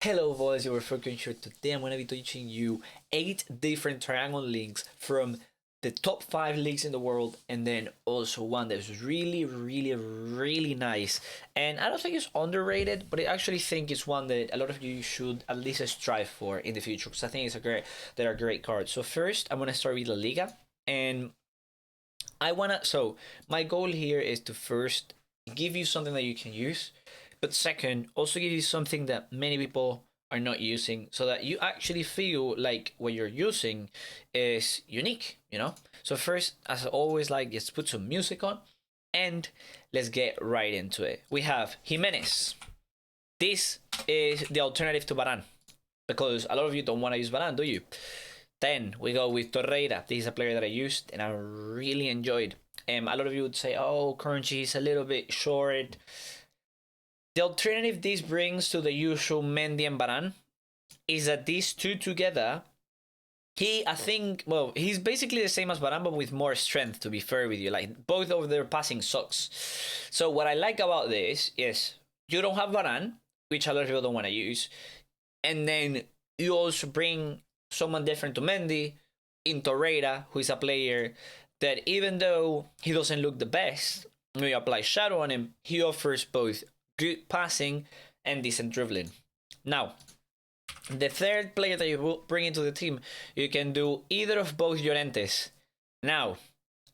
Hello boys, you're Futcrunch. Today I'm going to be teaching you 8 different triangle links from the top 5 leagues in the world, and then also one that's really nice. And I don't think it's underrated, but I actually think it's one that a lot of you should at least strive for in the future, because I think there are great cards. So first I'm going to start with La Liga, and my goal here is to first give you something that you can use, but second, also give you something that many people are not using, so that you actually feel like what you're using is unique. So first, as I always like, just put some music on and let's get right into it. We have Gimenez. This is the alternative to Varane, because a lot of you don't want to use Varane, do you? Then we go with Torreira. This is a player that I used and I really enjoyed. A lot of you would say, oh, Crunchy is a little bit short. The alternative this brings to the usual Mendy and Varane is that these two together, he's basically the same as Varane, but with more strength, to be fair with you. Like, both of their passing sucks. So what I like about this is you don't have Varane, which a lot of people don't want to use, and then you also bring someone different to Mendy in Torreira, who is a player that, even though he doesn't look the best, when you apply shadow on him, he offers both good passing and decent dribbling. Now, the third player that you will bring into the team, you can do either of both Llorentes. Now,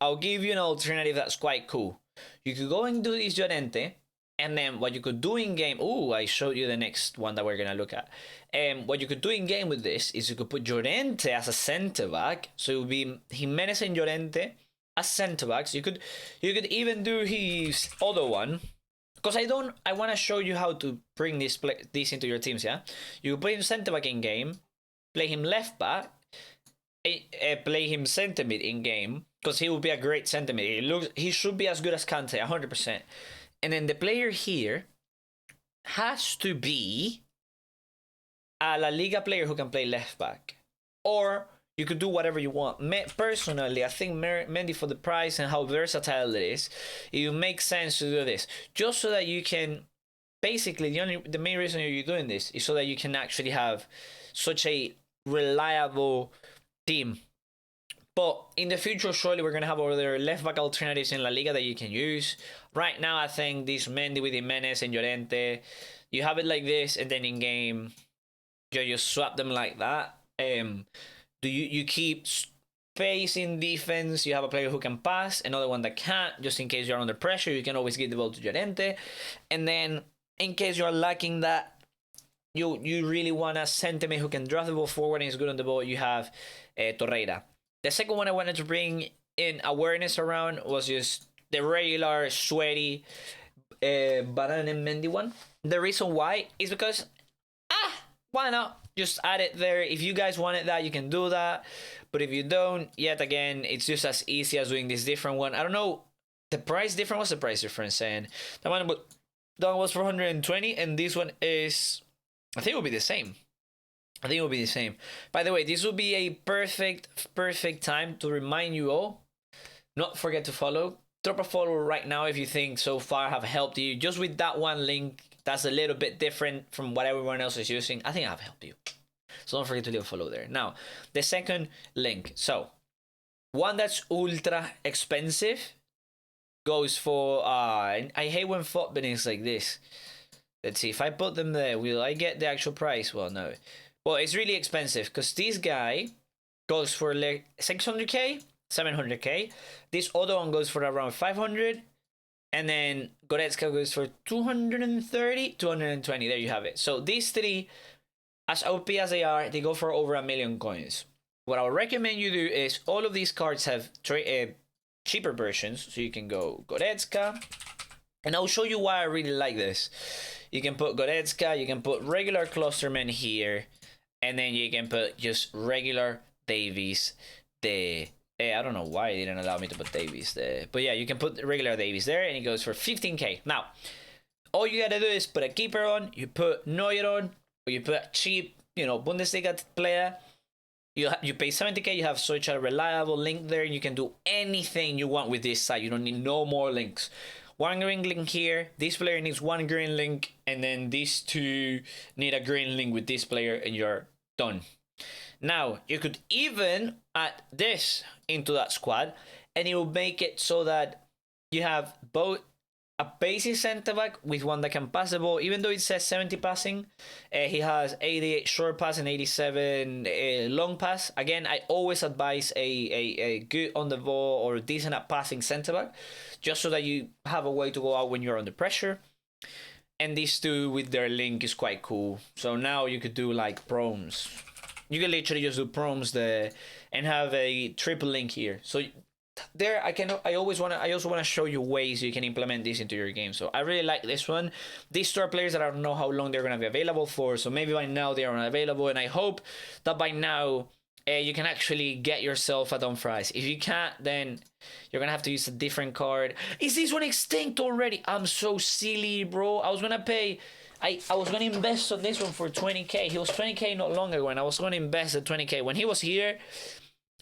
I'll give you an alternative that's quite cool. You could go and do this Llorente, and then what you could do in game, I showed you the next one that we're gonna look at. What you could do in game with this is you could put Llorente as a center back, so it would be Gimenez and Llorente as center backs. You could even do his other one, because I want to show you how to bring this into your teams. Yeah, you play him center back in game, play him left back, play him center mid in game, because he will be a great center mid. He should be as good as Kante, 100%. And then the player here has to be a La Liga player who can play left back, or you could do whatever you want. Personally, I think Mendy, for the price and how versatile it is, it makes sense to do this, just so that you can, basically, the main reason you're doing this is so that you can actually have such a reliable team. But in the future, surely we're going to have other left back alternatives in La Liga that you can use. Right now, I think this Mendy with Gimenez and Llorente, you have it like this, and then in game, you just swap them like that. You keep space in defense. You have a player who can pass, another one that can't. Just in case you're under pressure, you can always give the ball to Llorente. And then, in case you're lacking that, you really want a sentiment who can drive the ball forward and is good on the ball, you have Torreira. The second one I wanted to bring in awareness around was just the regular sweaty Varane and Mendy one. The reason why is because, why not? Just add it there. If you guys wanted that, you can do that. But if you don't, yet again, it's just as easy as doing this different one. I don't know. The price difference, what's the price difference saying? That one was 420, and this one is, I think it will be the same. By the way, this will be a perfect time to remind you all, not forget to follow. Drop a follow right now if you think so far have helped you. Just with that one link, that's a little bit different from what everyone else is using. I think I've helped you. So don't forget to leave a follow there. Now, the second link. So, one that's ultra expensive goes for, I hate when FOTBin is like this. Let's see, if I put them there, will I get the actual price? Well, no. Well, it's really expensive, because this guy goes for like 600k, 700k. This other one goes for around 500. And then Goretzka goes for 230, 220. There you have it. So these three, as OP as they are, they go for over 1 million coins. What I would recommend you do is, all of these cards have cheaper versions. So you can go Goretzka. And I'll show you why I really like this. You can put Goretzka, you can put regular Klosterman here, and then you can put just regular Davies there. I don't know why it didn't allow me to put Davies there. But yeah, you can put regular Davies there, and it goes for 15k. Now, all you gotta do is put a keeper on, you put Neuer on, or you put a cheap, Bundesliga player. You pay 70k, you have such a reliable link there, and you can do anything you want with this site. You don't need no more links. one green link here, this player needs one green link, and then these two need a green link with this player, and you're done. Now, you could even add this into that squad, and it will make it so that you have both a basic centre back with one that can pass the ball. Even though it says 70 passing, he has 88 short pass and 87 long pass. Again, I always advise a good on the ball or decent at passing centre back, just so that you have a way to go out when you're under pressure. And these two with their link is quite cool. So now you could do like proms. You can literally just do proms and have a triple link here. So there, I also want to show you ways you can implement this into your game. So I really like this one. These two are players that I don't know how long they're going to be available for, so maybe by now they are unavailable, and I hope that by now you can actually get yourself a Dumfries. If you can't, then you're gonna have to use a different card. Is this one extinct already? I'm so silly, bro. I was gonna pay, I was gonna invest on this one for 20k. He was 20k not long ago, and I was gonna invest at 20k when he was here.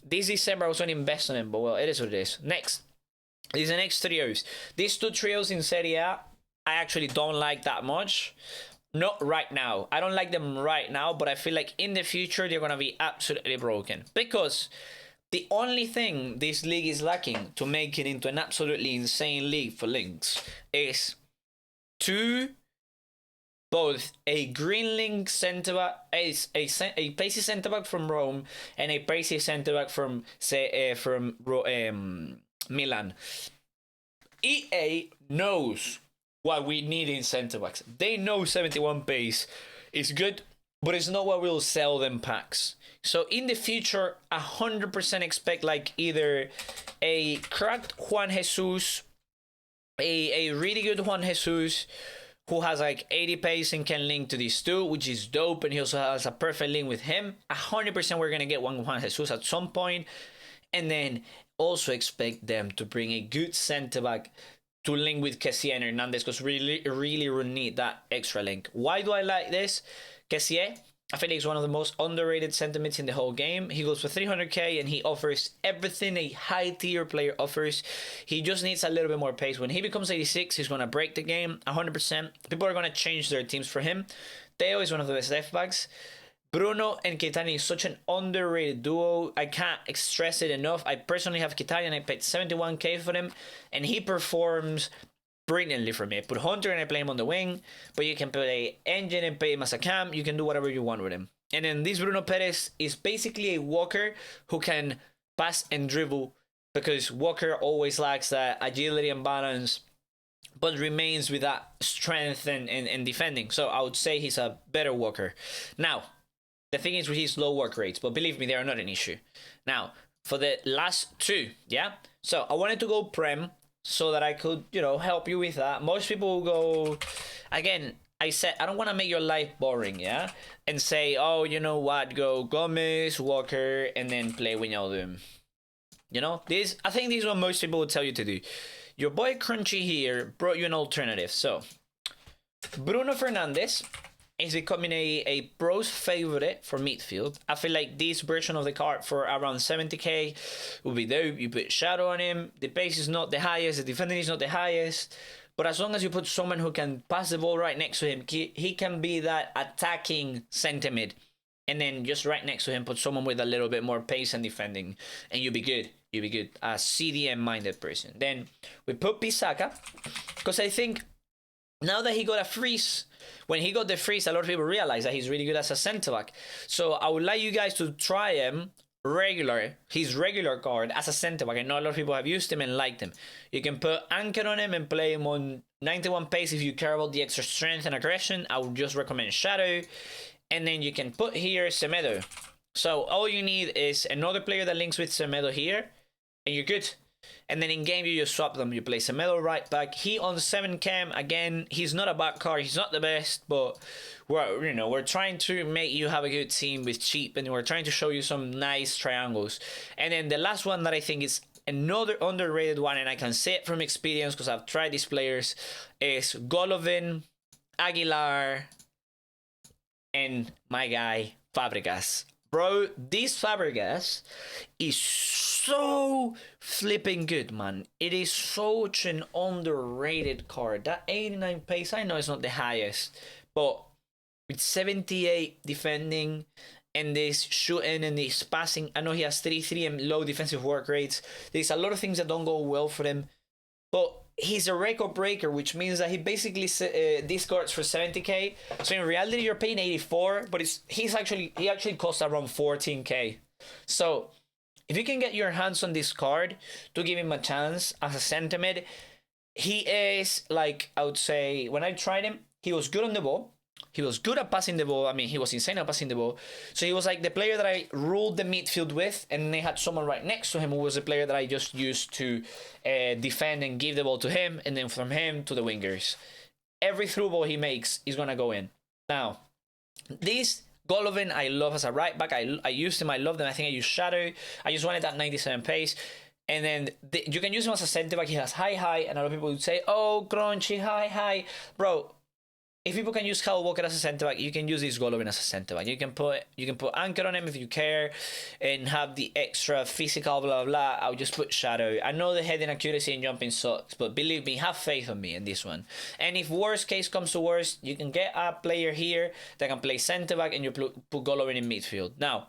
This December I was going to invest on him, but well, it is what it is. Next, these are the next trios. These two trios in Serie A, I actually don't like that much. Not right now. I don't like them right now, but I feel like in the future they're going to be absolutely broken. Because the only thing this league is lacking to make it into an absolutely insane league for links is both a green link centre back, a pacey centre back from Rome, and a pacey centre back from Milan. EA knows what we need in centre backs. They know 71 pace is good, but it's not what will sell them packs. So in the future, 100% expect like either a cracked Juan Jesus, a really good Juan Jesus, who has like 80 pace and can link to these two, which is dope, and he also has a perfect link with him. 100% we're going to get one Juan Jesus at some point. And then also expect them to bring a good centre-back to link with Kessié and Hernandez, because really will need that extra link. Why do I like this? Kessié, I feel like he's one of the most underrated centre-mids in the whole game. He goes for 300k and he offers everything a high-tier player offers. He just needs a little bit more pace. When he becomes 86, he's going to break the game 100%. People are going to change their teams for him. Theo is one of the best left-backs. Bruno and Kitani is such an underrated duo. I can't stress it enough. I personally have Kitani and I paid 71k for him, and he performs brilliantly for me. I put Hunter and I play him on the wing, but you can put a engine and play him as a cam. You can do whatever you want with him. And then this Bruno Perez is basically a walker who can pass and dribble, because Walker always lacks that agility and balance, but remains with that strength and defending. So I would say he's a better walker. Now, the thing is with his low work rates, but believe me, they are not an issue. Now, for the last two, yeah? So I wanted to go Prem, so that I could, help you with that. Most people will go, again, I said, I don't want to make your life boring, yeah? And say, oh, you know what, go Gomez, Walker, and then play Wijnaldum. I think this is what most people would tell you to do. Your boy Crunchy here brought you an alternative. So, Bruno Fernandes is becoming a pro's favorite for midfield. I feel like this version of the card for around 70k would be dope. You put Shadow on him. The pace is not the highest. The defending is not the highest. But as long as you put someone who can pass the ball right next to him, he can be that attacking centre mid. And then just right next to him, put someone with a little bit more pace and defending. And you'll be good. You'll be good. A CDM-minded person. Then we put Pisaka, because I think now that he got a freeze, when he got the freeze, a lot of people realize that he's really good as a centre-back. So I would like you guys to try him his regular card as a centre-back. I know a lot of people have used him and liked him. You can put Anchor on him and play him on 91 pace if you care about the extra strength and aggression. I would just recommend Shadow. And then you can put here Semedo. So all you need is another player that links with Semedo here, and you're good. And then in game you just swap them. You play Semedo right back. He on 7 cam again. He's not a bad card. He's not the best, but we're trying to make you have a good team with cheap, and we're trying to show you some nice triangles. And then the last one that I think is another underrated one, and I can say it from experience because I've tried these players, is Golovin, Aguilar, and my guy Fabregas. Bro, this Fabregas is so flipping good, man. It is such an underrated card. That 89 pace, I know it's not the highest, but with 78 defending and this shooting and this passing, I know he has 33 and low defensive work rates. There's a lot of things that don't go well for him, but he's a record breaker, which means that he basically discards for 70k. So in reality, you're paying 84, but he actually costs around 14k. So if you can get your hands on this card to give him a chance as a centre mid, he is, like, I would say, when I tried him, he was good on the ball. He was good at passing the ball. I mean, he was insane at passing the ball. So he was like the player that I ruled the midfield with, and they had someone right next to him who was a player that I just used to defend and give the ball to him, and then from him to the wingers. Every through ball he makes is going to go in. Now, this Golovin I love as a right back. I used him. I loved him. I think I used Shadow. I just wanted that 97 pace. And then you can use him as a centre back. He has high, and a lot of people would say, oh, Crunchy, high. Bro, if people can use Kyle Walker as a centre back, you can use this Golovin as a centre back. You can put Anchor on him if you care, and have the extra physical blah blah. I'll just put Shadow. I know the heading accuracy and jumping sucks, but believe me, have faith on me in this one. And if worst case comes to worst, you can get a player here that can play centre back, and you put Golovin in midfield. Now,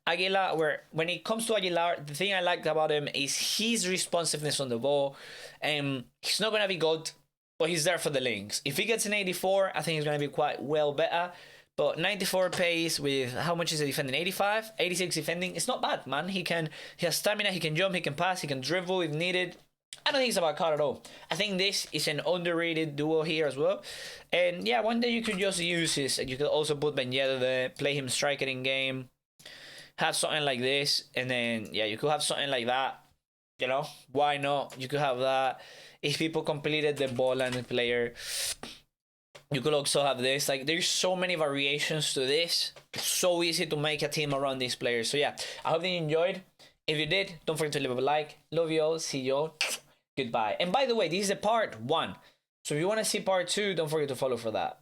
Aguilar, when it comes to Aguilar, the thing I like about him is his responsiveness on the ball. He's not gonna be good, but he's there for the links. If he gets an 84, I think he's going to be quite well better. But 94 pace with, how much is he defending? 85? 86 defending. It's not bad, man. He has stamina, he can jump, he can pass, he can dribble if needed. I don't think it's a bad card at all. I think this is an underrated duo here as well. And yeah, one day you could just use this. You could also put Ben Yedder there, play him striker in game, have something like this, and then, yeah, you could have something like that. You know, why not? You could have that. If people completed the ball and player, you could also have this. Like, there's so many variations to this. It's so easy to make a team around these players. So yeah, I hope that you enjoyed. If you did, don't forget to leave a like. Love you all. See you all. Goodbye. And by the way, this is a part 1. So if you want to see part 2, don't forget to follow for that.